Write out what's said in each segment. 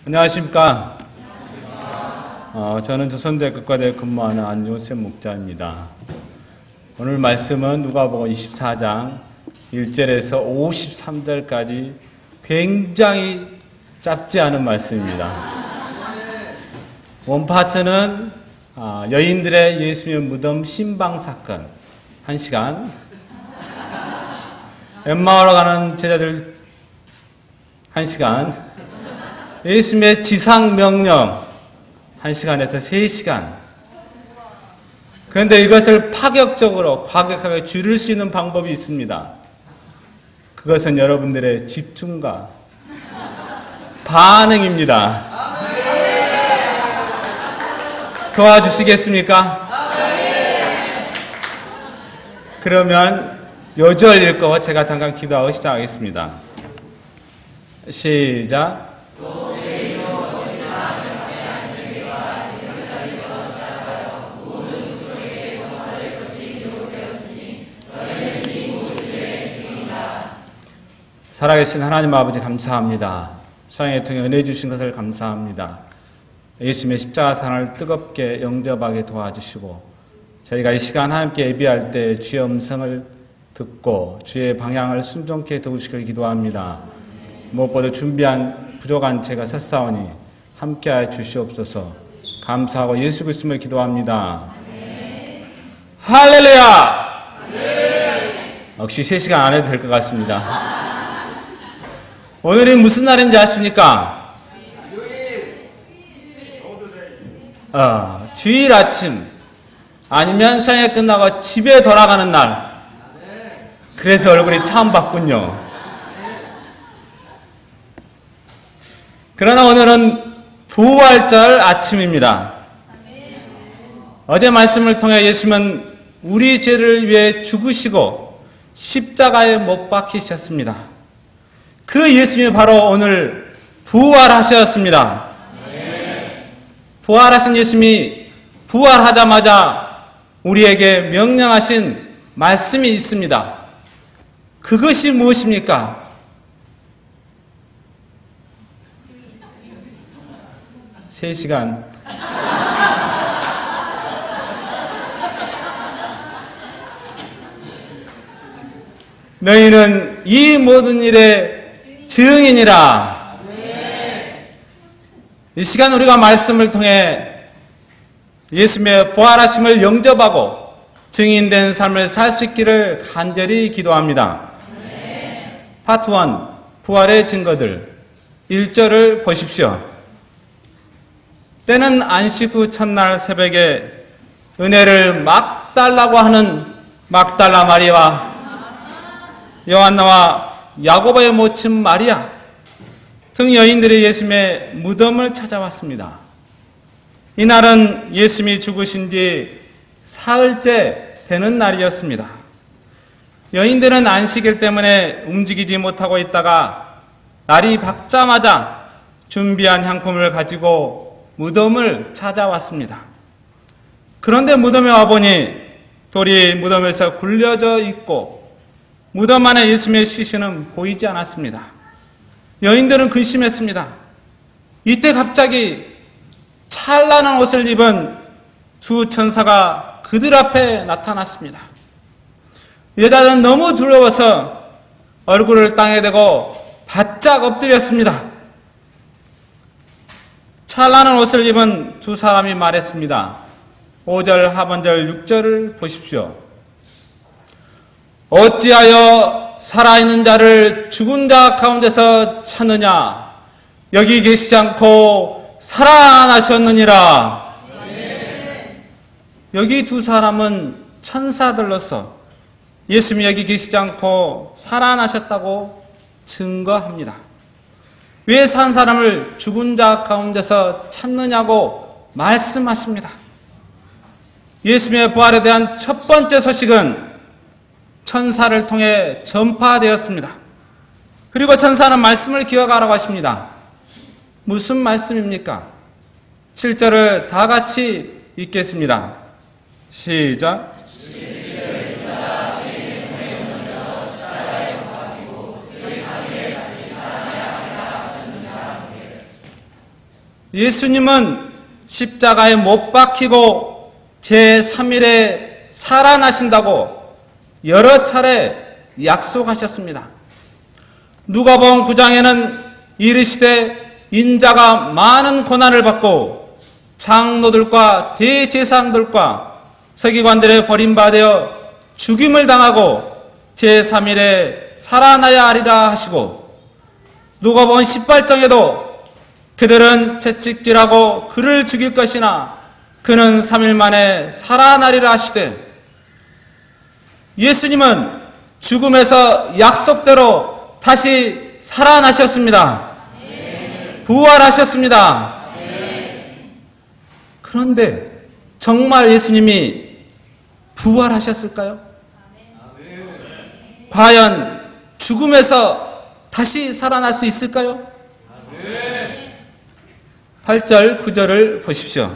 안녕하십니까. 저는 조선대학교과대에 근무하는 안요셉 목자입니다. 오늘 말씀은 누가복음 24장 1절에서 53절까지 굉장히 짧지 않은 말씀입니다. 원파트는 여인들의 예수님의 무덤 신방 사건 1시간, 엠마오로 가는 제자들 1시간, 예수님의 지상명령 1시간에서 3시간. 그런데 이것을 파격적으로 과격하게 줄일 수 있는 방법이 있습니다. 그것은 여러분들의 집중과 반응입니다. 도와주시겠습니까? 그러면 요절 읽고 제가 잠깐 기도하고 시작하겠습니다. 시작. 살아계신 하나님 아버지 감사합니다. 사랑에 통해 은혜 주신 것을 감사합니다. 예수님의 십자가 사랑을 뜨겁게 영접하게 도와주시고 저희가 이 시간 함께 예비할 때 주의 음성을 듣고 주의 방향을 순종케 도우시길 기도합니다. 무엇보다 준비한 부족한 제가 섰사오니 함께하여 주시옵소서. 감사하고 예수 그리스도를 기도합니다. 할렐루야! 역시 3시간 안 해도 될 것 같습니다. 오늘이 무슨 날인지 아십니까? 주일 아침 아니면 수양회 끝나고 집에 돌아가는 날. 그래서 얼굴이 처음 봤군요. 그러나 오늘은 부활절 아침입니다. 어제 말씀을 통해 예수님은 우리 죄를 위해 죽으시고 십자가에 못 박히셨습니다. 그 예수님이 바로 오늘 부활하셨습니다. 부활하신 예수님이 부활하자마자 우리에게 명령하신 말씀이 있습니다. 그것이 무엇입니까? 세 시간. 너희는 이 모든 일에 증인이라. 이 시간 우리가 말씀을 통해 예수님의 부활하심을 영접하고 증인된 삶을 살 수 있기를 간절히 기도합니다. 파트 1, 부활의 증거들 1절을 보십시오. 때는 안식 후 첫날 새벽에 은혜를 막 달라고 하는 막달라 마리아와 요한나와 야고보의 모친 마리아 등 여인들이 예수님의 무덤을 찾아왔습니다. 이날은 예수님이 죽으신 지 사흘째 되는 날이었습니다. 여인들은 안식일 때문에 움직이지 못하고 있다가 날이 밝자마자 준비한 향품을 가지고 무덤을 찾아왔습니다. 그런데 무덤에 와보니 돌이 무덤에서 굴려져 있고 무덤 안에 예수님의 시신은 보이지 않았습니다. 여인들은 근심했습니다. 이때 갑자기 찬란한 옷을 입은 두 천사가 그들 앞에 나타났습니다. 여자들은 너무 두려워서 얼굴을 땅에 대고 바짝 엎드렸습니다. 찬란한 옷을 입은 두 사람이 말했습니다. 5절 하반절 6절을 보십시오. 어찌하여 살아있는 자를 죽은 자 가운데서 찾느냐? 여기 계시지 않고 살아나셨느니라. 여기 두 사람은 천사들로서 예수님이 여기 계시지 않고 살아나셨다고 증거합니다. 왜 산 사람을 죽은 자 가운데서 찾느냐고 말씀하십니다. 예수님의 부활에 대한 첫 번째 소식은 천사를 통해 전파되었습니다. 그리고 천사는 말씀을 기억하라고 하십니다. 무슨 말씀입니까? 7절을 다 같이 읽겠습니다. 시작. 예수님은 십자가에 못 박히고 제3일에 살아나신다고 여러 차례 약속하셨습니다. 누가복음 9장에는 이르시되 인자가 많은 고난을 받고 장로들과 대제사장들과 서기관들의 버림받아 죽임을 당하고 제3일에 살아나야 하리라 하시고, 누가복음 18장에도 그들은 채찍질하고 그를 죽일 것이나 그는 3일 만에 살아나리라 하시되, 예수님은 죽음에서 약속대로 다시 살아나셨습니다. 부활하셨습니다. 그런데 정말 예수님이 부활하셨을까요? 과연 죽음에서 다시 살아날 수 있을까요? 8절, 9절을 보십시오.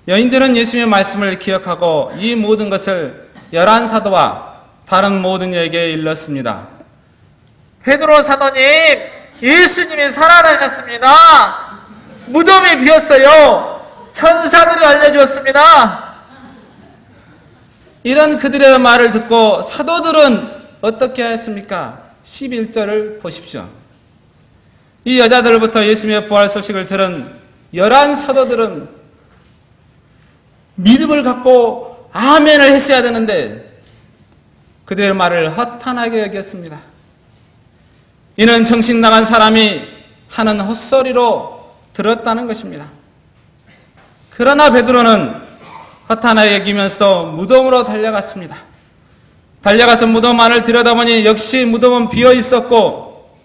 여인들은 예수님의 말씀을 기억하고 이 모든 것을 11사도와 다른 모든 이에게 일렀습니다. 베드로 사도님, 예수님이 살아나셨습니다. 무덤이 비었어요. 천사들이 알려주었습니다. 이런 그들의 말을 듣고 사도들은 어떻게 하였습니까? 11절을 보십시오. 이 여자들부터 예수님의 부활 소식을 들은 11사도들은 믿음을 갖고 아멘을 했어야 되는데 그들의 말을 허탄하게 여겼습니다. 이는 정신 나간 사람이 하는 헛소리로 들었다는 것입니다. 그러나 베드로는 허탄하게 여기면서도 무덤으로 달려갔습니다. 달려가서 무덤 안을 들여다보니 역시 무덤은 비어 있었고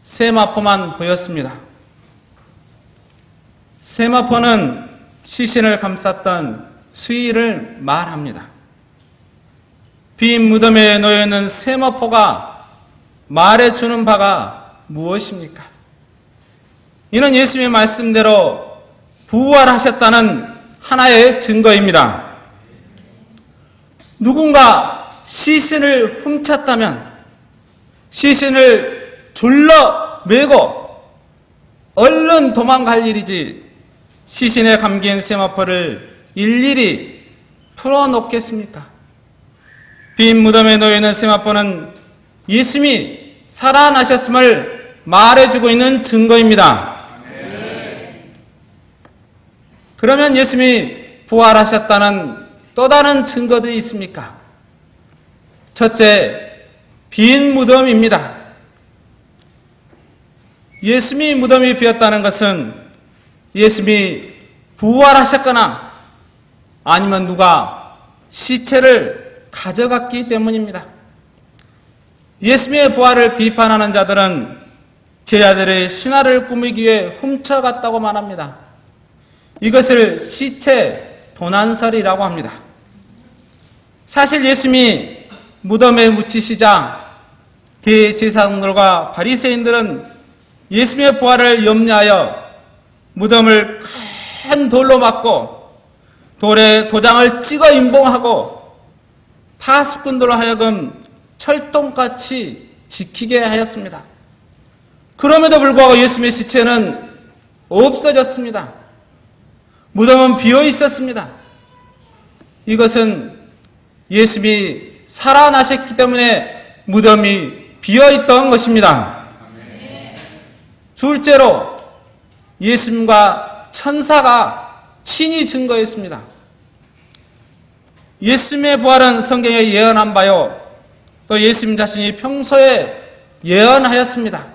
세마포만 보였습니다. 세마포는 시신을 감쌌던 수의를 말합니다. 빈 무덤에 놓여있는 세마포가 말해주는 바가 무엇입니까? 이는 예수님의 말씀대로 부활하셨다는 하나의 증거입니다. 누군가 시신을 훔쳤다면 시신을 둘러매고 얼른 도망갈 일이지 시신에 감긴 세마포를 일일이 풀어놓겠습니까? 빈 무덤에 놓여있는 세마포는 예수님이 살아나셨음을 말해주고 있는 증거입니다. 그러면 예수님이 부활하셨다는 또 다른 증거들이 있습니까? 첫째, 빈 무덤입니다. 예수님이 무덤이 비었다는 것은 예수님이 부활하셨거나 아니면 누가 시체를 가져갔기 때문입니다. 예수님의 부활을 비판하는 자들은 제자들의 신화를 꾸미기 위해 훔쳐갔다고 말합니다. 이것을 시체 도난설이라고 합니다. 사실 예수님이 무덤에 묻히시자 대제사장들과 바리새인들은 예수님의 부활을 염려하여 무덤을 큰 돌로 막고 돌에 도장을 찍어 임봉하고 파수꾼들로 하여금 철통같이 지키게 하였습니다. 그럼에도 불구하고 예수님의 시체는 없어졌습니다. 무덤은 비어 있었습니다. 이것은 예수님이 살아나셨기 때문에 무덤이 비어 있던 것입니다. 둘째로 예수님과 천사가 친히 증거했습니다. 예수님의 부활은 성경에 예언한 바요, 또 예수님 자신이 평소에 예언하였습니다.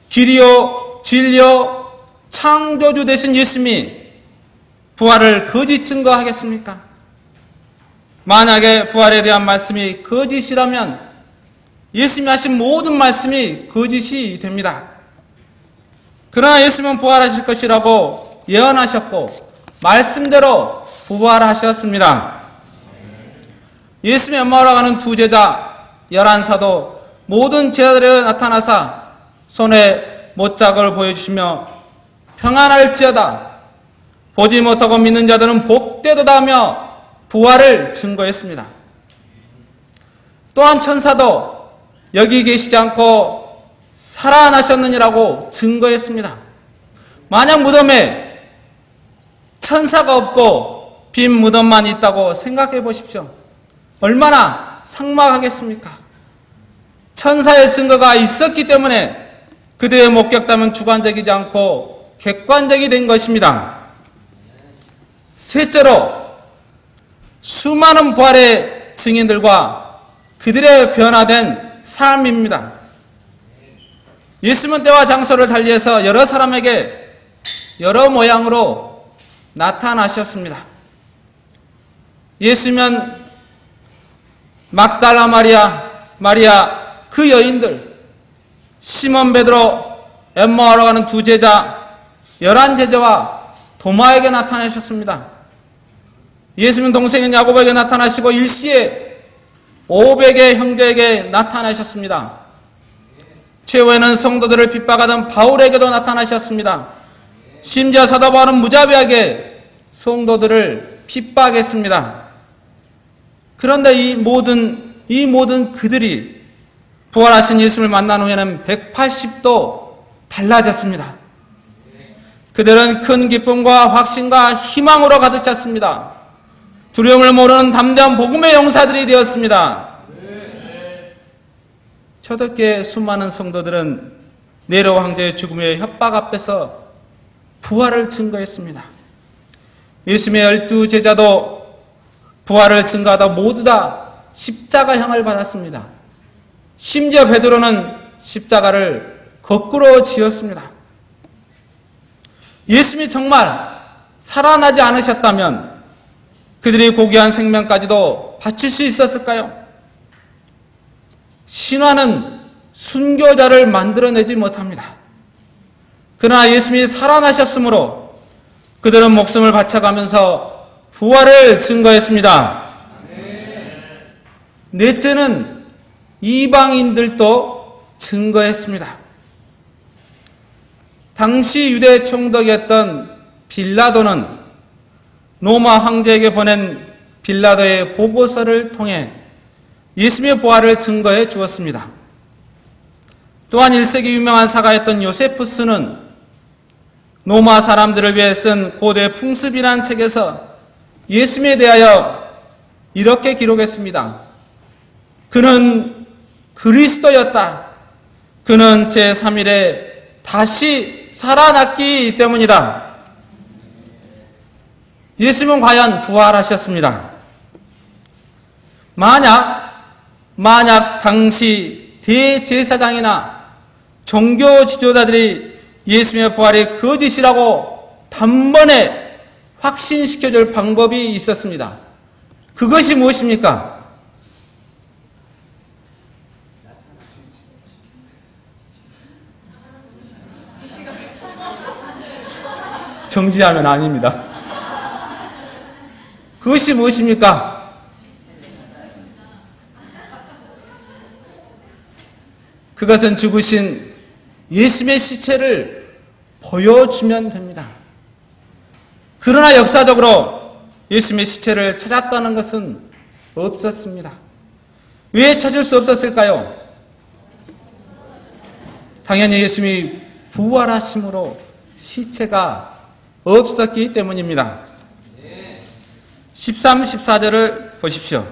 길이요 진리요 창조주 되신 예수님이 부활을 거짓 증거하겠습니까? 만약에 부활에 대한 말씀이 거짓이라면 예수님이 하신 모든 말씀이 거짓이 됩니다. 그러나 예수님은 부활하실 것이라고 예언하셨고 말씀대로 부활하셨습니다. 예수님의 엄마로 가는 두 제자 11사도 모든 제자들에 나타나사 손에 못자국을 보여주시며 평안할지어다, 보지 못하고 믿는 자들은 복되도다 하며 부활을 증거했습니다. 또한 천사도 여기 계시지 않고 살아나셨느니라고 증거했습니다. 만약 무덤에 천사가 없고 빈 무덤만 있다고 생각해 보십시오. 얼마나 삭막하겠습니까? 천사의 증거가 있었기 때문에 그들의 목격담은 주관적이지 않고 객관적이 된 것입니다. 셋째로, 수많은 부활의 증인들과 그들의 변화된 삶입니다. 예수님은 때와 장소를 달리해서 여러 사람에게 여러 모양으로 나타나셨습니다. 예수님은 막달라 마리아, 그 여인들, 시몬 베드로, 엠마오로 가는 두 제자, 11제자와 도마에게 나타나셨습니다. 예수님은 동생인 야고보에게 나타나시고 일시에 500의 형제에게 나타나셨습니다. 최후에는 성도들을 핍박하던 바울에게도 나타나셨습니다. 심지어 사도 바울은 무자비하게 성도들을 핍박했습니다. 그런데 이 모든 그들이 부활하신 예수님을 만난 후에는 180도 달라졌습니다. 그들은 큰 기쁨과 확신과 희망으로 가득 찼습니다. 두려움을 모르는 담대한 복음의 용사들이 되었습니다. 초대교회 수많은 성도들은 네로 황제의 죽음의 협박 앞에서 부활을 증거했습니다. 예수님의 12제자도 부활을 증거하다 모두 다 십자가형을 받았습니다. 심지어 베드로는 십자가를 거꾸로 지었습니다. 예수님이 정말 살아나지 않으셨다면 그들이 고귀한 생명까지도 바칠 수 있었을까요? 신화는 순교자를 만들어내지 못합니다. 그러나 예수님이 살아나셨으므로 그들은 목숨을 바쳐가면서 부활을 증거했습니다. 넷째는 이방인들도 증거했습니다. 당시 유대 총독이었던 빌라도는 로마 황제에게 보낸 빌라도의 보고서를 통해 예수님의 부활을 증거해 주었습니다. 또한 1세기 유명한 사가였던 요세푸스는 로마 사람들을 위해 쓴 고대 풍습이라는 책에서 예수님에 대하여 이렇게 기록했습니다. 그는 그리스도였다. 그는 제3일에 다시 살아났기 때문이다. 예수님은 과연 부활하셨습니다. 만약 당시 대제사장이나 종교 지도자들이 예수님의 부활이 거짓이라고 단번에 확신시켜줄 방법이 있었습니다. 그것이 무엇입니까? 정지하면 아닙니다. 그것이 무엇입니까? 그것은 죽으신 예수님의 시체를 보여주면 됩니다. 그러나 역사적으로 예수님의 시체를 찾았다는 것은 없었습니다. 왜 찾을 수 없었을까요? 당연히 예수님이 부활하심으로 시체가 없었기 때문입니다. 13, 14절을 보십시오.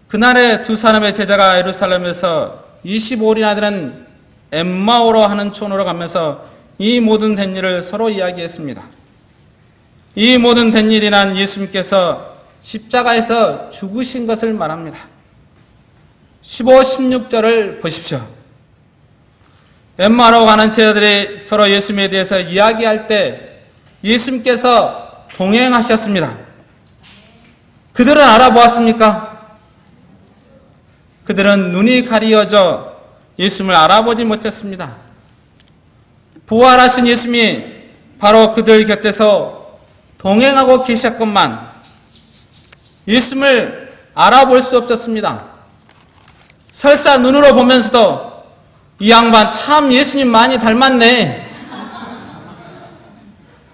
그날에 두 사람의 제자가 예루살렘에서 25일이나 되는 엠마오로 하는 촌으로 가면서 이 모든 된 일을 서로 이야기했습니다. 이 모든 된 일이 난 예수님께서 십자가에서 죽으신 것을 말합니다. 15, 16절을 보십시오. 엠마오로 가는 제자들이 서로 예수님에 대해서 이야기할 때 예수님께서 동행하셨습니다. 그들은 알아보았습니까? 그들은 눈이 가리어져 예수님을 알아보지 못했습니다. 부활하신 예수님이 바로 그들 곁에서 동행하고 계셨건만 예수님을 알아볼 수 없었습니다. 설사 눈으로 보면서도 이 양반 참 예수님 많이 닮았네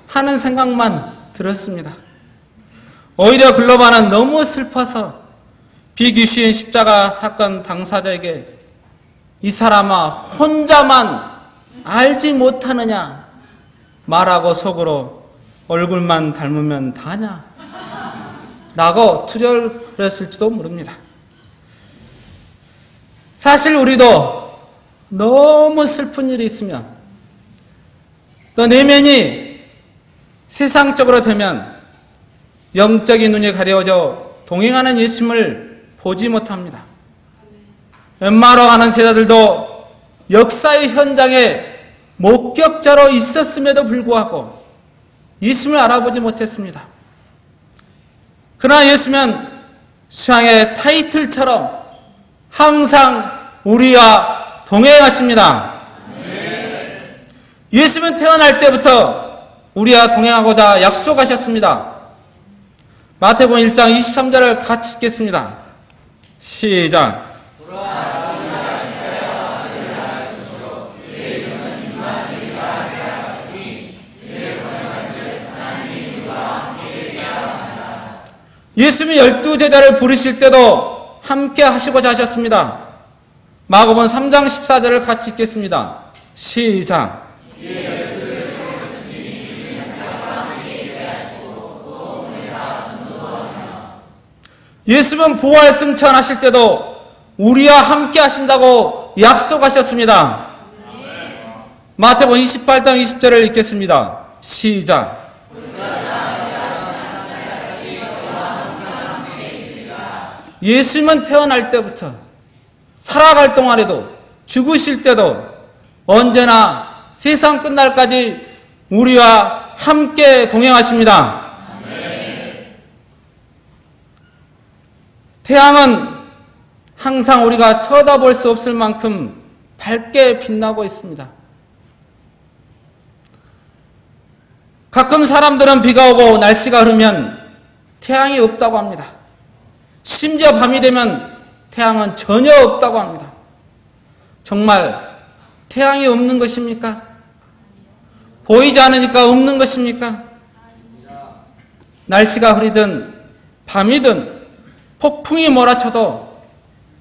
하는 생각만 들었습니다. 오히려 글로바는 너무 슬퍼서 비귀신 십자가 사건 당사자에게 이 사람아 혼자만 알지 못하느냐? 말하고 속으로 얼굴만 닮으면 다냐? 라고 투덜거렸을지도 모릅니다. 사실 우리도 너무 슬픈 일이 있으면 또 내면이 세상적으로 되면 영적인 눈이 가려져 동행하는 예수님을 보지 못합니다. 엠마오로 가는 제자들도 역사의 현장에 목격자로 있었음에도 불구하고 예수님을 알아보지 못했습니다. 그러나 예수님은 수양의 타이틀처럼 항상 우리와 동행하십니다. 예수님은 태어날 때부터 우리와 동행하고자 약속하셨습니다. 마태복음 1장 23절을 같이 읽겠습니다. 시작. 예수님이 12제자를 부르실 때도 함께 하시고자 하셨습니다. 마가복음 3장 14절을 같이 읽겠습니다. 시작. 예수님은 부활 승천하실 때도 우리와 함께 하신다고 약속하셨습니다. 마태복음 28장 20절을 읽겠습니다. 시작. 예수님은 태어날 때부터 살아갈 동안에도 죽으실 때도 언제나 세상 끝날까지 우리와 함께 동행하십니다. 태양은 항상 우리가 쳐다볼 수 없을 만큼 밝게 빛나고 있습니다. 가끔 사람들은 비가 오고 날씨가 흐르면 태양이 없다고 합니다. 심지어 밤이 되면 태양은 전혀 없다고 합니다. 정말 태양이 없는 것입니까? 보이지 않으니까 없는 것입니까? 날씨가 흐리든 밤이든 폭풍이 몰아쳐도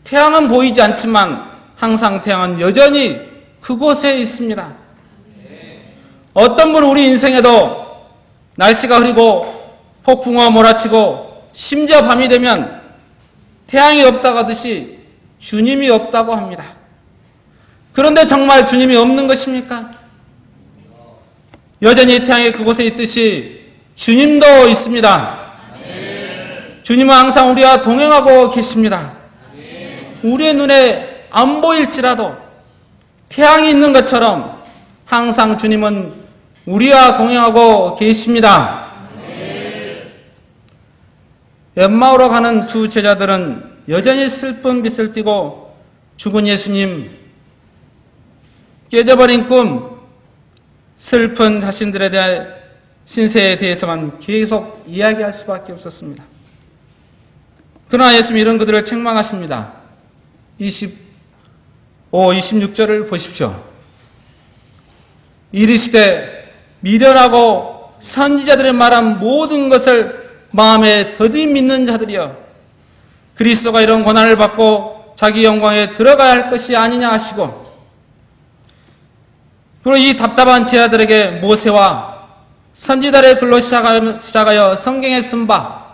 태양은 보이지 않지만 항상 태양은 여전히 그곳에 있습니다. 어떤 분은 우리 인생에도 날씨가 흐리고 폭풍과 몰아치고 심지어 밤이 되면 태양이 없다고 하듯이 주님이 없다고 합니다. 그런데 정말 주님이 없는 것입니까? 여전히 태양이 그곳에 있듯이 주님도 있습니다. 주님은 항상 우리와 동행하고 계십니다. 우리의 눈에 안 보일지라도 태양이 있는 것처럼 항상 주님은 우리와 동행하고 계십니다. 엠마오로 가는 두 제자들은 여전히 슬픈 빛을 띠고 죽은 예수님, 깨져버린 꿈, 슬픈 자신들에 대한 신세에 대해서만 계속 이야기할 수밖에 없었습니다. 그러나 예수님이 이런 그들을 책망하십니다. 26절을 보십시오. 이르시되 미련하고 선지자들의 말한 모든 것을 마음에 더디 믿는 자들이여, 그리스도가 이런 고난을 받고 자기 영광에 들어가야 할 것이 아니냐 하시고, 그리고 이 답답한 제자들에게 모세와 선지자들의 글로 시작하여 성경에 쓴 바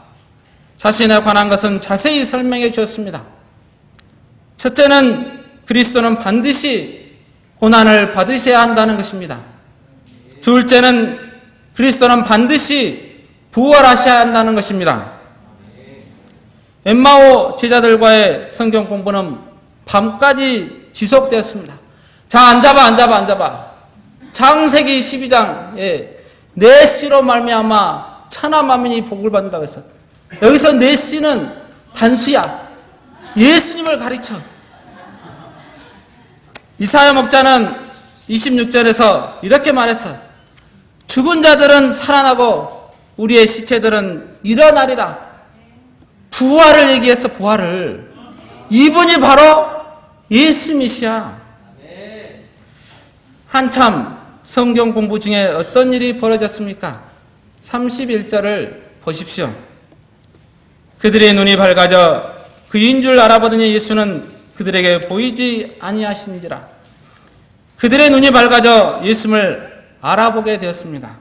자신에 관한 것은 자세히 설명해 주었습니다. 첫째는 그리스도는 반드시 고난을 받으셔야 한다는 것입니다. 둘째는 그리스도는 반드시 부활하셔야 한다는 것입니다. 엠마오 제자들과의 성경 공부는 밤까지 지속되었습니다. 자, 앉아봐. 창세기 12장에 내 씨로 말미암아 천하 만민이 복을 받는다고 했어. 여기서 내 씨는 단수야. 예수님을 가르쳐. 이사야 목자는 26절에서 이렇게 말했어. 죽은 자들은 살아나고 우리의 시체들은 일어나리라. 부활을 얘기했어. 부활을. 이분이 바로 예수님이시야. 한참 성경 공부 중에 어떤 일이 벌어졌습니까? 31절을 보십시오. 그들의 눈이 밝아져 그인 줄 알아보더니 예수는 그들에게 보이지 아니하시니라. 그들의 눈이 밝아져 예수님을 알아보게 되었습니다.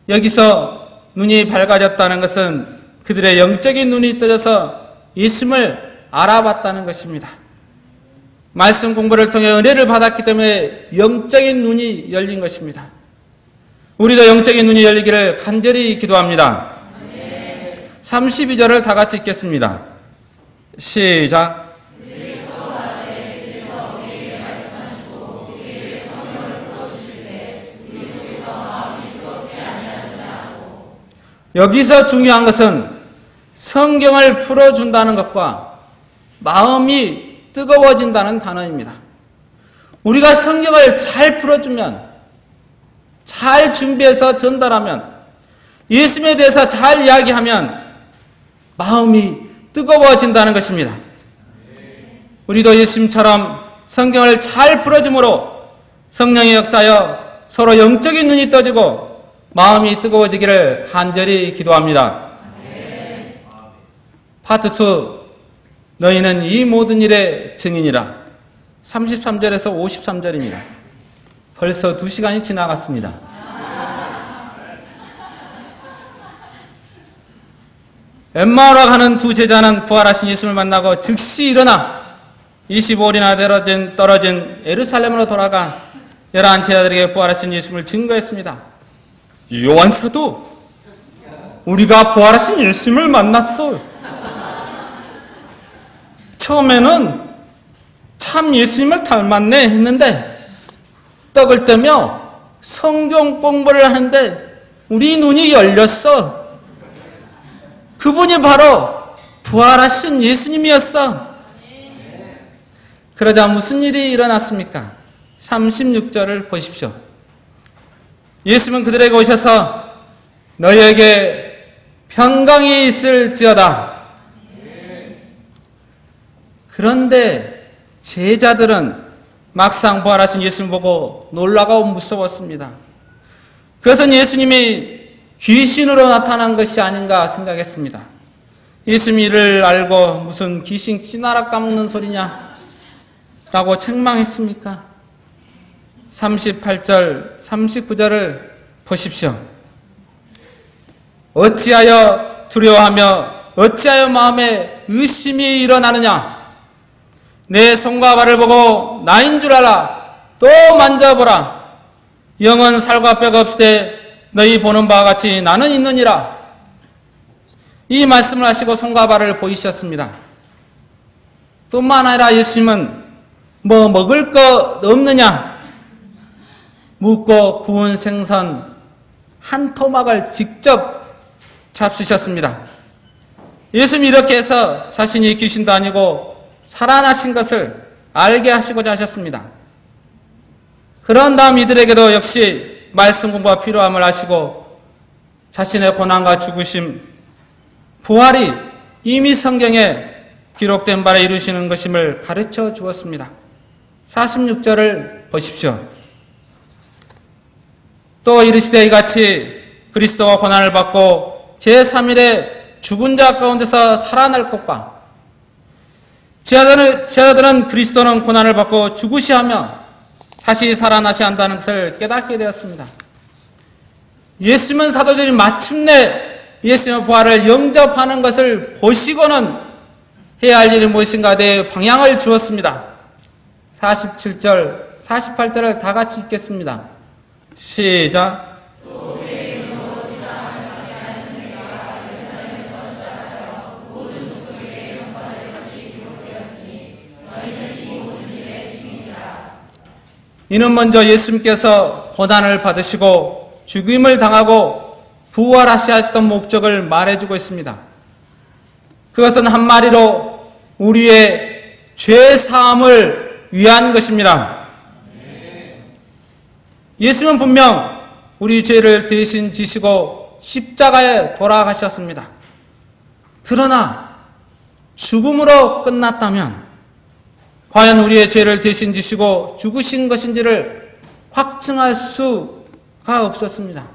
여기서 눈이 밝아졌다는 것은 그들의 영적인 눈이 떠져서 예수님을 알아봤다는 것입니다. 말씀 공부를 통해 은혜를 받았기 때문에 영적인 눈이 열린 것입니다. 우리도 영적인 눈이 열리기를 간절히 기도합니다. 32절을 다 같이 읽겠습니다. 시작. 여기서 중요한 것은 성경을 풀어준다는 것과 마음이 뜨거워진다는 단어입니다. 우리가 성경을 잘 풀어주면, 잘 준비해서 전달하면, 예수님에 대해서 잘 이야기하면 마음이 뜨거워진다는 것입니다. 우리도 예수님처럼 성경을 잘 풀어줌으로 성령의 역사여 서로 영적인 눈이 떠지고 마음이 뜨거워지기를 간절히 기도합니다. 파트 2, 너희는 이 모든 일의 증인이라. 33절에서 53절입니다. 벌써 2시간이 지나갔습니다. 엠마오라 가는 두 제자는 부활하신 예수님을 만나고 즉시 일어나 25일이나 떨어진 예루살렘으로 돌아가 11 제자들에게 부활하신 예수님을 증거했습니다. 요한 사도, 우리가 부활하신 예수님을 만났어. 처음에는 참 예수님을 닮았네 했는데 떡을 떼며 성경 공부를 하는데 우리 눈이 열렸어. 그분이 바로 부활하신 예수님이었어. 그러자 무슨 일이 일어났습니까? 36절을 보십시오. 예수님은 그들에게 오셔서 너희에게 평강이 있을지어다. 그런데 제자들은 막상 부활하신 예수님 보고 놀라고 무서웠습니다. 그것은 예수님이 귀신으로 나타난 것이 아닌가 생각했습니다. 예수님이 이를 알고 무슨 귀신 찌나라 까먹는 소리냐 라고 책망했습니까? 38절, 39절을 보십시오. 어찌하여 두려워하며 어찌하여 마음에 의심이 일어나느냐? 내 손과 발을 보고 나인 줄 알아. 또 만져보라. 영은 살과 뼈가 없을 때 너희 보는 바와 같이 나는 있느니라. 이 말씀을 하시고 손과 발을 보이셨습니다. 뿐만 아니라 예수님은 뭐 먹을 거 없느냐 묻고 구운 생선 한 토막을 직접 잡수셨습니다. 예수님이 이렇게 해서 자신이 귀신도 아니고 살아나신 것을 알게 하시고자 하셨습니다. 그런 다음 이들에게도 역시 말씀 공부가 필요함을 아시고 자신의 고난과 죽으심, 부활이 이미 성경에 기록된 바를 이루시는 것임을 가르쳐 주었습니다. 46절을 보십시오. 또 이르시되 이같이 그리스도가 고난을 받고 제3일에 죽은 자 가운데서 살아날 것과 제자들은 그리스도는 고난을 받고 죽으시하며 다시 살아나셔야 한다는 것을 깨닫게 되었습니다. 예수님은 사도들이 마침내 예수님의 부활을 영접하는 것을 보시고는 해야 할 일이 무엇인가 내 방향을 주었습니다. 47절, 48절을 다 같이 읽겠습니다. 시작. 이는 먼저 예수님께서 고난을 받으시고 죽임을 당하고 부활하셨던 목적을 말해주고 있습니다. 그것은 한마디로 우리의 죄사함을 위한 것입니다. 예수님은 분명 우리 죄를 대신 지시고 십자가에 돌아가셨습니다. 그러나 죽음으로 끝났다면 과연 우리의 죄를 대신 지시고 죽으신 것인지를 확증할 수가 없었습니다.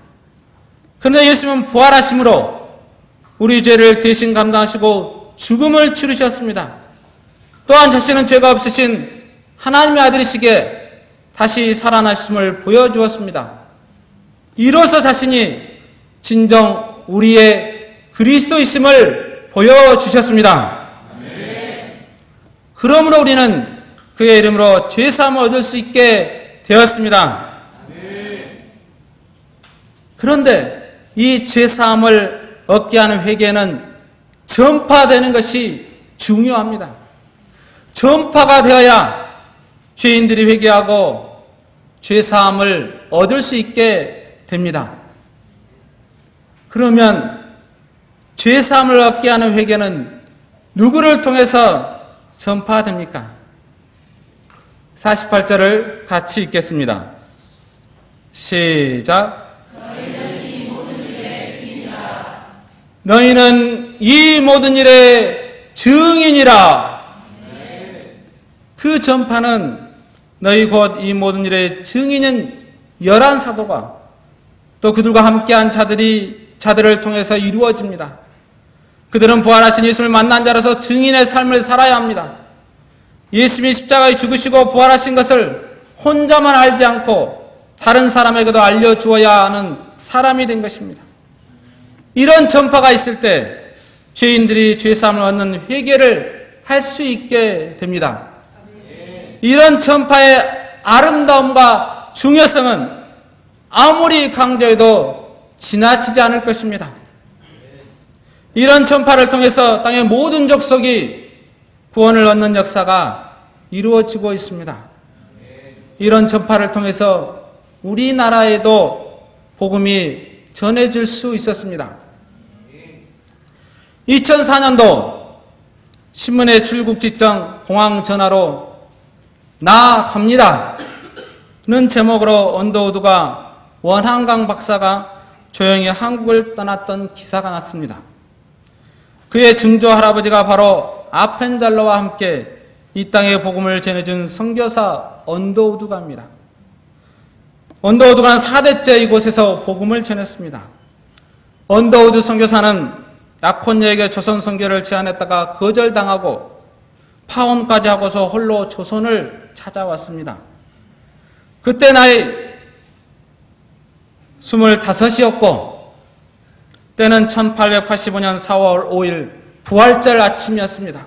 그런데 예수님은 부활하심으로 우리 죄를 대신 감당하시고 죽음을 치르셨습니다. 또한 자신은 죄가 없으신 하나님의 아들이시기에 다시 살아나심을 보여주었습니다. 이로써 자신이 진정 우리의 그리스도이심을 보여주셨습니다. 그러므로 우리는 그의 이름으로 죄사함을 얻을 수 있게 되었습니다. 그런데 이 죄사함을 얻게 하는 회개는 전파되는 것이 중요합니다. 전파가 되어야 죄인들이 회개하고 죄사함을 얻을 수 있게 됩니다. 그러면 죄사함을 얻게 하는 회개는 누구를 통해서 전파됩니까? 48절을 같이 읽겠습니다. 시작. 너희는 이 모든 일의 증인이라. 그 전파는 너희 곧 이 모든 일의 증인인 11사도가 또 그들과 함께한 자들을 통해서 이루어집니다. 그들은 부활하신 예수를 만난 자로서 증인의 삶을 살아야 합니다. 예수님이 십자가에 죽으시고 부활하신 것을 혼자만 알지 않고 다른 사람에게도 알려주어야 하는 사람이 된 것입니다. 이런 전파가 있을 때 죄인들이 죄사함을 얻는 회개를 할 수 있게 됩니다. 이런 전파의 아름다움과 중요성은 아무리 강조해도 지나치지 않을 것입니다. 이런 전파를 통해서 땅의 모든 족속이 구원을 얻는 역사가 이루어지고 있습니다. 이런 전파를 통해서 우리나라에도 복음이 전해질 수 있었습니다. 2004년도 신문의 출국 직전 공항 전화로 나 갑니다 는 제목으로 언더우드가 원한강 박사가 조용히 한국을 떠났던 기사가 났습니다. 그의 증조 할아버지가 바로 아펜젤러와 함께 이 땅에 복음을 전해준 선교사 언더우드가입니다. 언더우드가는 4대째 이곳에서 복음을 전했습니다. 언더우드 선교사는 약혼녀에게 조선 선교를 제안했다가 거절당하고 파혼까지 하고서 홀로 조선을 찾아왔습니다. 그때 나이 25이었고 때는 1885년 4월 5일 부활절 아침이었습니다.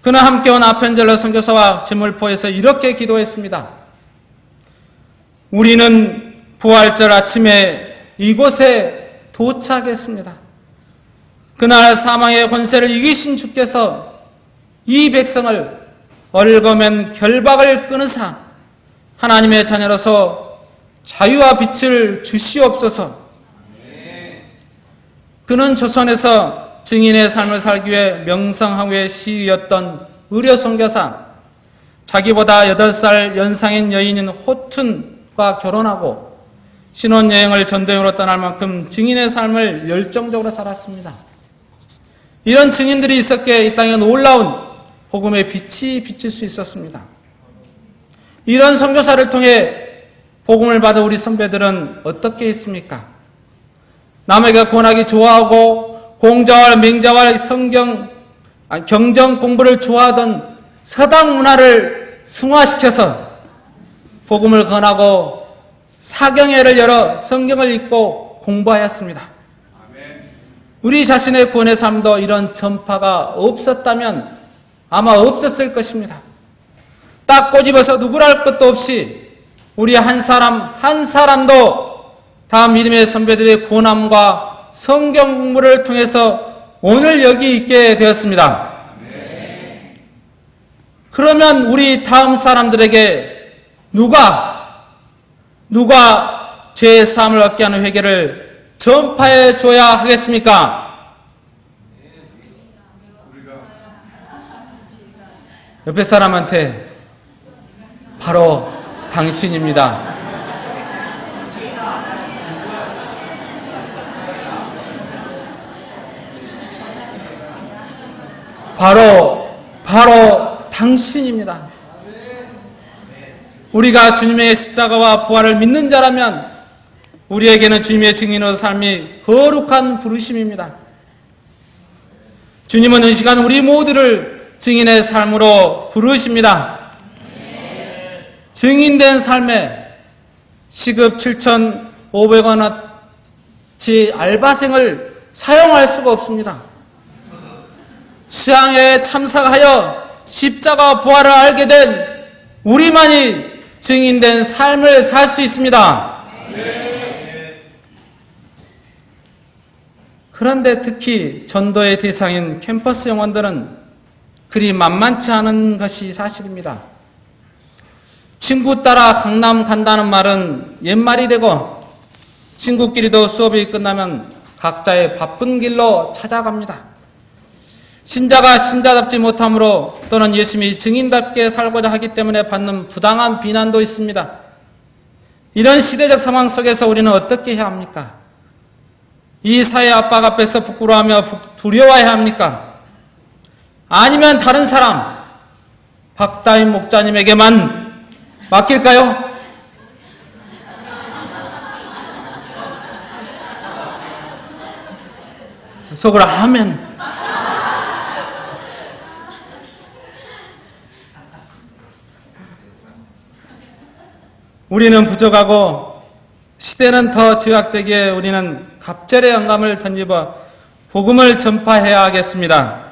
그는 함께 온 아펜젤러 선교사와 제물포에서 이렇게 기도했습니다. 우리는 부활절 아침에 이곳에 도착했습니다. 그날 사망의 권세를 이기신 주께서 이 백성을 얽어맨 결박을 끊으사 하나님의 자녀로서 자유와 빛을 주시옵소서. 그는 조선에서 증인의 삶을 살기 위해 명성황후의 시위였던 의료 선교사, 자기보다 8살 연상인 여인인 호튼과 결혼하고 신혼여행을 전도행으로 떠날 만큼 증인의 삶을 열정적으로 살았습니다. 이런 증인들이 있었기에 이 땅에 놀라운 복음의 빛이 비칠 수 있었습니다. 이런 선교사를 통해 복음을 받은 우리 선배들은 어떻게 했습니까? 남에게 권하기 좋아하고 공자와 맹자와 경전 공부를 좋아하던 서당 문화를 승화시켜서 복음을 권하고 사경회를 열어 성경을 읽고 공부하였습니다. 우리 자신의 구원의 삶도 이런 전파가 없었다면 아마 없었을 것입니다. 딱 꼬집어서 누구랄 것도 없이 우리 한 사람도 다 믿음의 선배들의 고난과 성경 공부를 통해서 오늘 여기 있게 되었습니다. 그러면 우리 다음 사람들에게 누가 죄의 사함을 얻게 하는 회개를 전파해 줘야 하겠습니까? 옆에 사람한테 바로 당신입니다. 바로 당신입니다. 우리가 주님의 십자가와 부활을 믿는 자라면 우리에게는 주님의 증인으로 삶이 거룩한 부르심입니다. 주님은 이 시간 우리 모두를 증인의 삶으로 부르십니다. 증인된 삶에 시급 7,500원어치 알바생을 사용할 수가 없습니다. 수양회에 참석하여 십자가 부활을 알게 된 우리만이 증인된 삶을 살 수 있습니다. 그런데 특히 전도의 대상인 캠퍼스 영혼들은 그리 만만치 않은 것이 사실입니다. 친구 따라 강남 간다는 말은 옛말이 되고 친구끼리도 수업이 끝나면 각자의 바쁜 길로 찾아갑니다. 신자가 신자답지 못함으로 또는 예수님이 증인답게 살고자 하기 때문에 받는 부당한 비난도 있습니다. 이런 시대적 상황 속에서 우리는 어떻게 해야 합니까? 이 사회 압박 앞에서 부끄러워하며 두려워해야 합니까? 아니면 다른 사람, 박다임 목자님에게만 맡길까요? 속으로 아멘. 우리는 부족하고 시대는 더 죄악되기에 우리는 갑절의 영감을 던집어 복음을 전파해야 하겠습니다.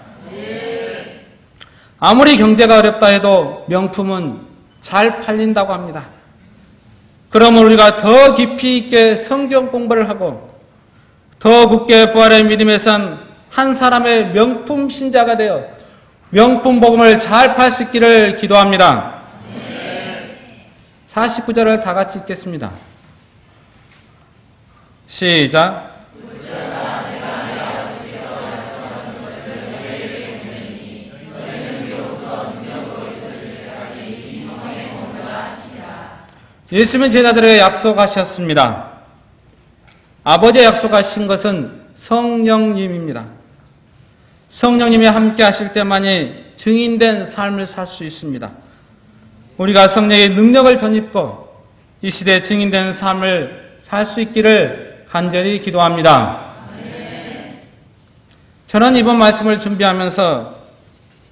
아무리 경제가 어렵다 해도 명품은 잘 팔린다고 합니다. 그러면 우리가 더 깊이 있게 성경 공부를 하고 더 굳게 부활의 믿음에 선 한 사람의 명품 신자가 되어 명품 복음을 잘 팔 수 있기를 기도합니다. 49절을 다 같이 읽겠습니다. 시작. 예수님은 제자들에게 약속하셨습니다. 아버지의 약속하신 것은 성령님입니다. 성령님이 함께 하실 때만이 증인된 삶을 살 수 있습니다. 우리가 성령의 능력을 덧입고 이 시대에 증인된 삶을 살 수 있기를 간절히 기도합니다. 저는 이번 말씀을 준비하면서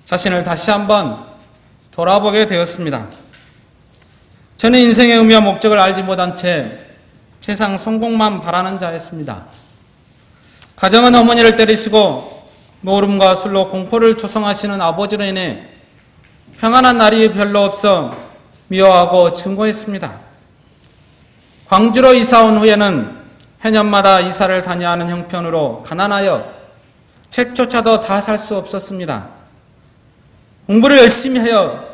자신을 다시 한번 돌아보게 되었습니다. 저는 인생의 의미와 목적을 알지 못한 채 세상 성공만 바라는 자였습니다. 가정은 어머니를 때리시고 노름과 술로 공포를 조성하시는 아버지로 인해 평안한 날이 별로 없어 미워하고 증오했습니다. 광주로 이사 온 후에는 해년마다 이사를 다녀야 하는 형편으로 가난하여 책조차도 다 살 수 없었습니다. 공부를 열심히 하여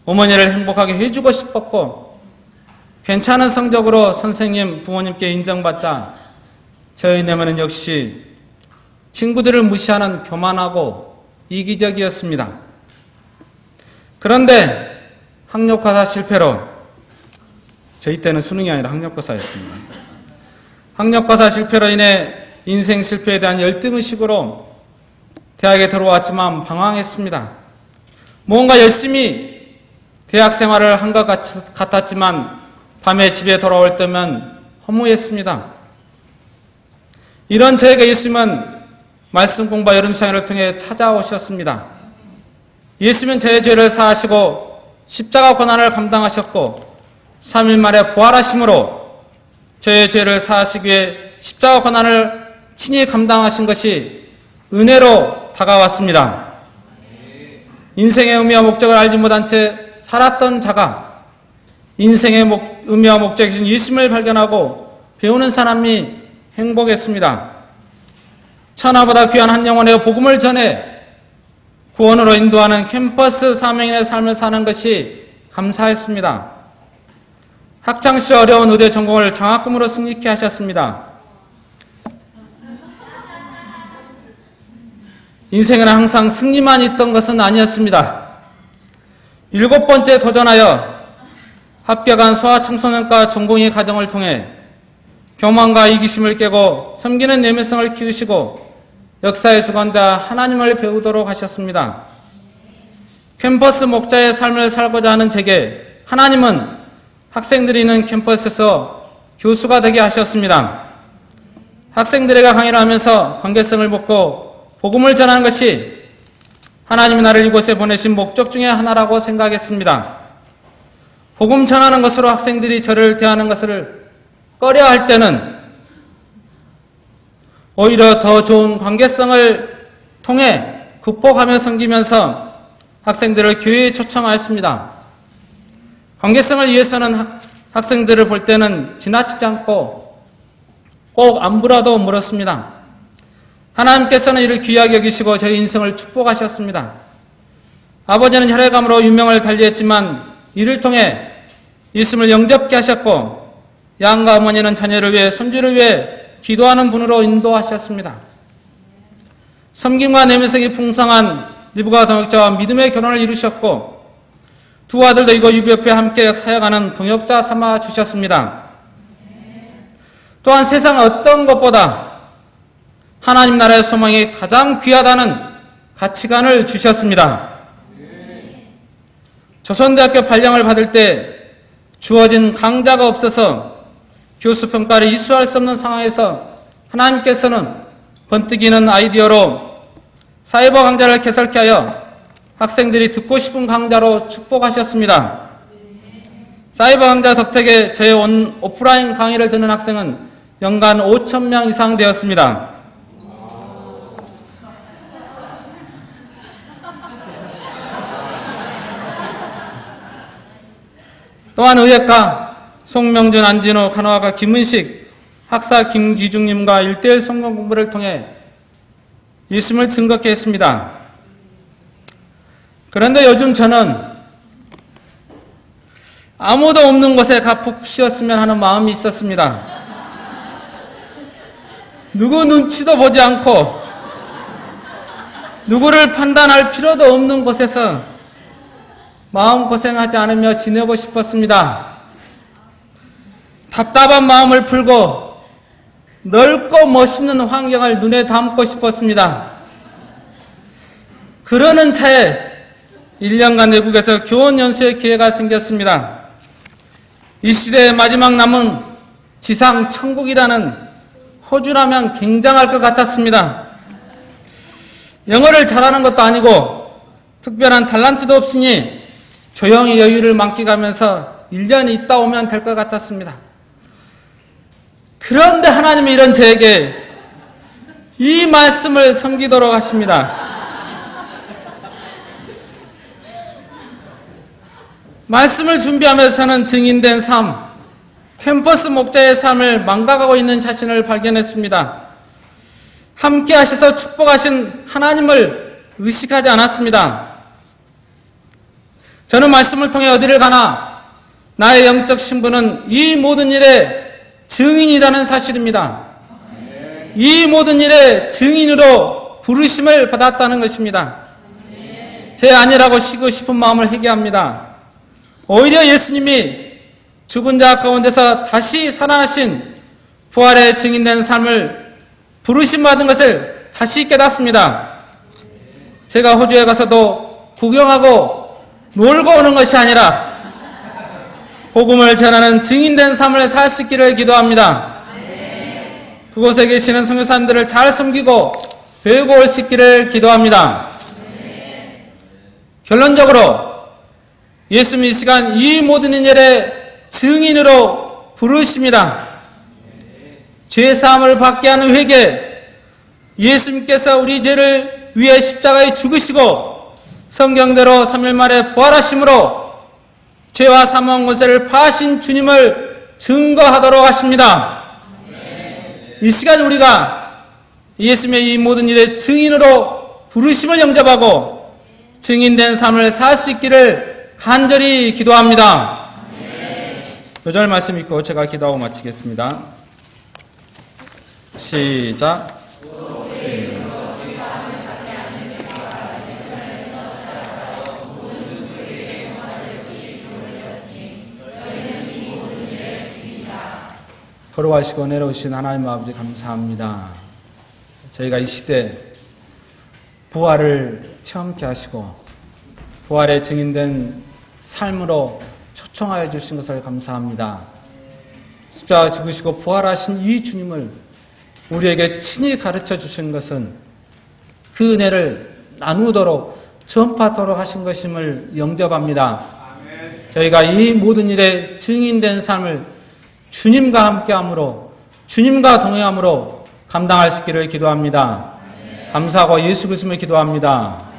어머니를 행복하게 해주고 싶었고 괜찮은 성적으로 선생님, 부모님께 인정받자 저의 내면은 역시 친구들을 무시하는 교만하고 이기적이었습니다. 그런데 학력고사 실패로, 저희 때는 수능이 아니라 학력고사였습니다. 학력고사 실패로 인해 인생 실패에 대한 열등의식으로 대학에 들어왔지만 방황했습니다. 뭔가 열심히 대학 생활을 한 것 같았지만 밤에 집에 돌아올 때면 허무했습니다. 이런 저에게 예수님은 말씀 공부와 여름 수양회를 통해 찾아오셨습니다. 예수님은 저의 죄를 사하시고 십자가 고난을 감당하셨고 3일 만에 부활하심으로 저의 죄를 사하시기 위해 십자가 고난을 친히 감당하신 것이 은혜로 다가왔습니다. 인생의 의미와 목적을 알지 못한 채 살았던 자가 인생의 의미와 목적이신 예수님을 발견하고 배우는 사람이 행복했습니다. 천하보다 귀한 한 영혼의 복음을 전해 구원으로 인도하는 캠퍼스 사명인의 삶을 사는 것이 감사했습니다. 학창시절 어려운 의대 전공을 장학금으로 승리케 하셨습니다. 인생은 항상 승리만 있던 것은 아니었습니다. 7번째 도전하여 합격한 소아청소년과 전공의 과정을 통해 교만과 이기심을 깨고 섬기는 내면성을 키우시고 역사의 주관자 하나님을 배우도록 하셨습니다. 캠퍼스 목자의 삶을 살고자 하는 제게 하나님은 학생들이 있는 캠퍼스에서 교수가 되게 하셨습니다. 학생들에게 강의를 하면서 관계성을 묻고 복음을 전하는 것이 하나님이 나를 이곳에 보내신 목적 중에 하나라고 생각했습니다. 복음 전하는 것으로 학생들이 저를 대하는 것을 꺼려할 때는 오히려 더 좋은 관계성을 통해 극복하며 섬기면서 학생들을 교회에 초청하였습니다. 관계성을 위해서는 학생들을 볼 때는 지나치지 않고 꼭 안부라도 물었습니다. 하나님께서는 이를 귀하게 여기시고 저희 인생을 축복하셨습니다. 아버지는 혈액암으로 유명을 달리했지만 이를 통해 예수님을 영접케 하셨고 양과 어머니는 자녀를 위해 손주를 위해 기도하는 분으로 인도하셨습니다. 섬김과 내면성이 풍성한 리브가 동역자와 믿음의 결혼을 이루셨고 두 아들도 이곳 유비협회 함께 사역하는 동역자 삼아 주셨습니다. 또한 세상 어떤 것보다 하나님 나라의 소망이 가장 귀하다는 가치관을 주셨습니다. 조선대학교 발령을 받을 때 주어진 강좌가 없어서 교수 평가를 이수할 수 없는 상황에서 하나님께서는 번뜩이는 아이디어로 사이버 강좌를 개설케 하여 학생들이 듣고 싶은 강좌로 축복하셨습니다. 사이버 강좌 덕택에 저의 오프라인 강의를 듣는 학생은 연간 5,000명 이상 되었습니다. 또한 의학과 송명준, 안진호, 간호학과 김은식, 학사 김기중님과 1:1 성경 공부를 통해 예수님을 증거케 했습니다. 그런데 요즘 저는 아무도 없는 곳에 푹 쉬었으면 하는 마음이 있었습니다. 누구 눈치도 보지 않고 누구를 판단할 필요도 없는 곳에서 마음고생하지 않으며 지내고 싶었습니다. 답답한 마음을 풀고 넓고 멋있는 환경을 눈에 담고 싶었습니다. 그러는 차에 1년간 외국에서 교원 연수의 기회가 생겼습니다. 이 시대의 마지막 남은 지상 천국이라는 호주라면 굉장할 것 같았습니다. 영어를 잘하는 것도 아니고 특별한 탤런트도 없으니 조용히 여유를 만끽하면서 1년 있다 오면 될 것 같았습니다. 그런데 하나님이 이런 저에게 이 말씀을 섬기도록 하십니다. 말씀을 준비하면서는 증인된 삶, 캠퍼스 목자의 삶을 망각하고 있는 자신을 발견했습니다. 함께 하셔서 축복하신 하나님을 의식하지 않았습니다. 저는 말씀을 통해 어디를 가나 나의 영적 신분은 이 모든 일의 증인이라는 사실입니다. 이 모든 일의 증인으로 부르심을 받았다는 것입니다. 제 아니라고 쉬고 싶은 마음을 회개합니다. 오히려 예수님이 죽은 자 가운데서 다시 살아나신 부활의 증인된 삶을 부르심받은 것을 다시 깨닫습니다. 제가 호주에 가서도 구경하고 놀고 오는 것이 아니라 복음을 전하는 증인된 삶을 살 수 있기를 기도합니다. 그곳에 계시는 선교사님들을 잘 섬기고 배우고 올 수 있기를 기도합니다. 결론적으로 예수님이 이 시간 이 모든 인연의 증인으로 부르십니다. 죄사함을 받게 하는 회개, 예수님께서 우리 죄를 위해 십자가에 죽으시고 성경대로 3일 만에 부활하심으로 죄와 사망 권세를 파하신 주님을 증거하도록 하십니다. 이 시간 우리가 예수님의 이 모든 일의 증인으로 부르심을 영접하고 증인된 삶을 살 수 있기를 간절히 기도합니다. 요절 말씀 읽고 제가 기도하고 마치겠습니다. 시작. 걸어가시고 내려오신 하나님 아버지 감사합니다. 저희가 이 시대 부활을 체험케 하시고 부활의 증인된 삶으로 초청하여 주신 것을 감사합니다. 십자가 죽으시고 부활하신 이 주님을 우리에게 친히 가르쳐 주신 것은 그 은혜를 나누도록 전파하도록 하신 것임을 영접합니다. 저희가 이 모든 일에 증인된 삶을 주님과 함께함으로 주님과 동행함으로 감당할 수 있기를 기도합니다. 감사하고 예수 그리스도를 기도합니다.